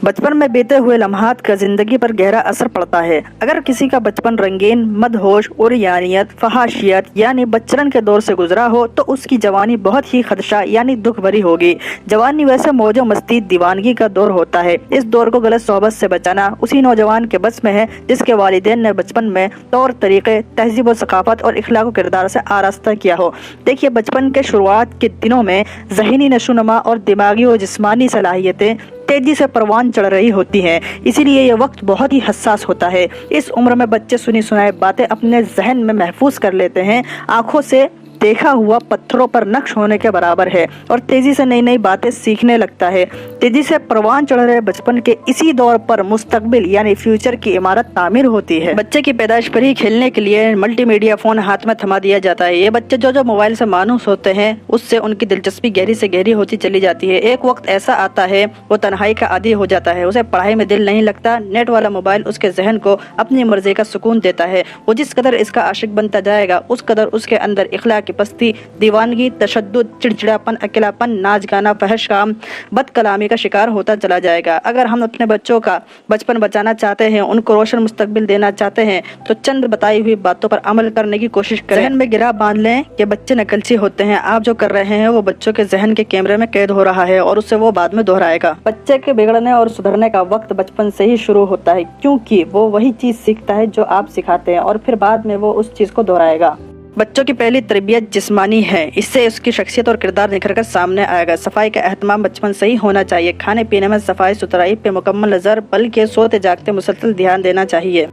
बचपन में बीते हुए लम्हात का जिंदगी पर गहरा असर पड़ता है। अगर किसी का बचपन रंगीन, मदहोश, उरियानियत, फहाशियत यानी बचपन के दौर से गुजरा हो तो उसकी जवानी बहुत ही खदशा यानी दुख भरी होगी। जवानी वैसे मौजो मस्ती, दीवानगी का दौर होता है। इस दौर को गलत सोहबत से बचाना उसी नौजवान के बस में है जिसके वालिदैन ने बचपन में तौर तरीके, तहजीब व सकाफत और इखलाक व किरदार से आरास्ता किया हो। देखिए, बचपन के शुरुआत के दिनों में ज़हनी नशोनुमा और दिमागी और जिस्मानी सलाहियतें तेजी से परवान चढ़ रही होती हैं, इसीलिए ये वक्त बहुत ही हसास होता है। इस उम्र में बच्चे सुनी सुनाई बातें अपने जहन में महफूज कर लेते हैं। आंखों से देखा हुआ पत्थरों पर नक्श होने के बराबर है और तेजी से नई नई बातें सीखने लगता है। तेजी से परवान चढ़ रहे बचपन के इसी दौर पर मुस्तकबिल यानी फ्यूचर की इमारत तामीर होती है। बच्चे की पैदाइश पर ही खेलने के लिए मल्टीमीडिया फोन हाथ में थमा दिया जाता है। ये बच्चे जो मोबाइल से मानूस होते हैं उससे उनकी दिलचस्पी गहरी से गहरी होती चली जाती है। एक वक्त ऐसा आता है वो तन्हाई का आदी हो जाता है, उसे पढ़ाई में दिल नहीं लगता। नेट वाला मोबाइल उसके जहन को अपनी मर्जी का सुकून देता है। वो जिस कदर इसका आशिक बनता जाएगा उस कदर उसके अंदर इखलाक की पस्ती, दीवानगी, तशद्दुद, चिड़चिड़ापन, अकेलापन, नाच गाना, फहश काम, बदकलामी का शिकार होता चला जाएगा। अगर हम अपने बच्चों का बचपन बचाना चाहते हैं, उनको रोशन मुस्तकबिल देना चाहते हैं तो चंद बताई हुई बातों पर अमल करने की कोशिश करें। जहन में गिरा बांध लें कि बच्चे नकलची होते हैं। आप जो कर रहे हैं वो बच्चों के जहन के कैमरे में कैद हो रहा है और उससे वो बाद में दोहराएगा। बच्चे के बिगड़ने और सुधरने का वक्त बचपन से ही शुरू होता है, क्योंकि वो वही चीज सीखता है जो आप सिखाते हैं और फिर बाद में वो उस चीज को दोहराएगा। बच्चों की पहली तरबियत जिस्मानी है, इससे उसकी शख्सियत और किरदार निखर कर सामने आएगा। सफाई का एहतमाम बचपन से ही होना चाहिए। खाने पीने में सफाई सुथराई पे मुकम्मल नजर बल्कि सोते जागते मुसलसल ध्यान देना चाहिए।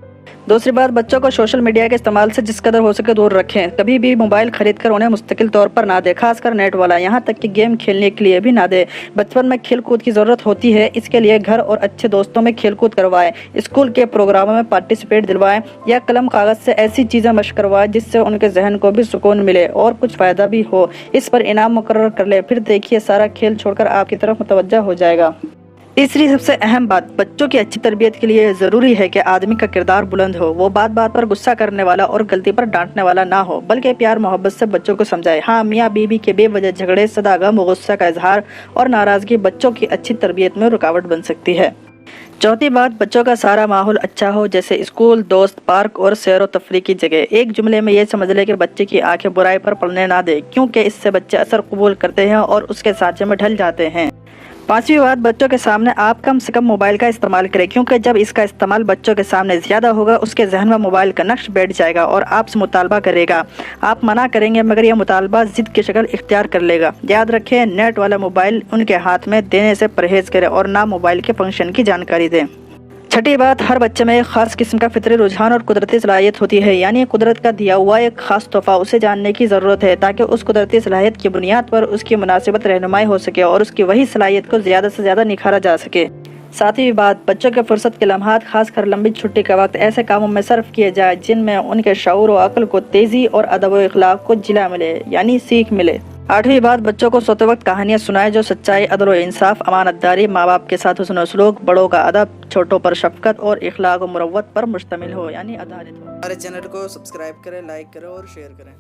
दूसरी बात, बच्चों को सोशल मीडिया के इस्तेमाल से जिस कदर हो सके दूर रखें। कभी भी मोबाइल खरीद कर उन्हें मुस्तकिल तौर पर ना दे, खासकर नेट वाला, यहाँ तक कि गेम खेलने के लिए भी ना दे। बचपन में खेल कूद की जरूरत होती है, इसके लिए घर और अच्छे दोस्तों में खेल कूद करवाएं, स्कूल के प्रोग्रामों में पार्टिसिपेट दिलवाएं या कलम कागज से ऐसी चीजें मशक करवाएं जिससे उनके जहन को भी सुकून मिले और कुछ फायदा भी हो। इस पर इनाम मुकर्रर कर ले, फिर देखिए सारा खेल छोड़कर आपकी तरफ मुतवज्जा हो जाएगा। तीसरी सबसे अहम बात, बच्चों की अच्छी तरबियत के लिए जरूरी है कि आदमी का किरदार बुलंद हो। वो बात बात पर गुस्सा करने वाला और गलती पर डांटने वाला ना हो, बल्कि प्यार मोहब्बत से बच्चों को समझाए। हाँ, मियाँ बीबी के बेवजह झगड़े, सदा गम, गुस्सा का इजहार और नाराजगी बच्चों की अच्छी तरबियत में रुकावट बन सकती है। चौथी बात, बच्चों का सारा माहौल अच्छा हो, जैसे स्कूल, दोस्त, पार्क और सैर व तफरी की जगह। एक जुमले में ये समझ ले कि बच्चे की आंखें बुराई पर पड़ने ना दे, क्योंकि इससे बच्चे असर कबूल करते हैं और उसके सांचे में ढल जाते हैं। पांचवी बात, बच्चों के सामने आप कम से कम मोबाइल का इस्तेमाल करें, क्योंकि जब इसका इस्तेमाल बच्चों के सामने ज्यादा होगा उसके जहन में मोबाइल का नक्श बैठ जाएगा और आपसे मुतालबा करेगा। आप मना करेंगे मगर यह मुतालबा जिद की शक्ल इख्तियार कर लेगा। याद रखें, नेट वाला मोबाइल उनके हाथ में देने से परहेज करें और ना मोबाइल के फंक्शन की जानकारी दें। छठी बात, हर बच्चे में एक खास किस्म का फितरी रुझान और कुदरती सलाहियत होती है, यानी कुदरत का दिया हुआ एक खास तोहफा। उसे जानने की जरूरत है ताकि उस कुदरती सलाहियत की बुनियाद पर उसकी मुनासिबत रहनुमाई हो सके और उसकी वही सलाहियत को ज्यादा से ज्यादा निखारा जा सके। सातवीं बात, बच्चों के फुर्सत के लम्हात, खासकर लंबी छुट्टी का वक्त, ऐसे कामों में सर्फ किए जाए जिनमें उनके शऊर और अक्ल को तेजी और अदब व इखलाक को जिला मिले यानी सीख मिले। आठवीं बात, बच्चों को सोते वक्त कहानियां सुनाएं जो सच्चाई, अदल व इंसाफ, अमानतदारी, माँ बाप के साथ हुस्न व सलूक, बड़ों का अदब, छोटों पर शफकत और इखलाक व मुरव्वत पर मुश्तमिल हो यानी आधारित हो। हमारे चैनल को सब्सक्राइब करें, लाइक करें और शेयर करें।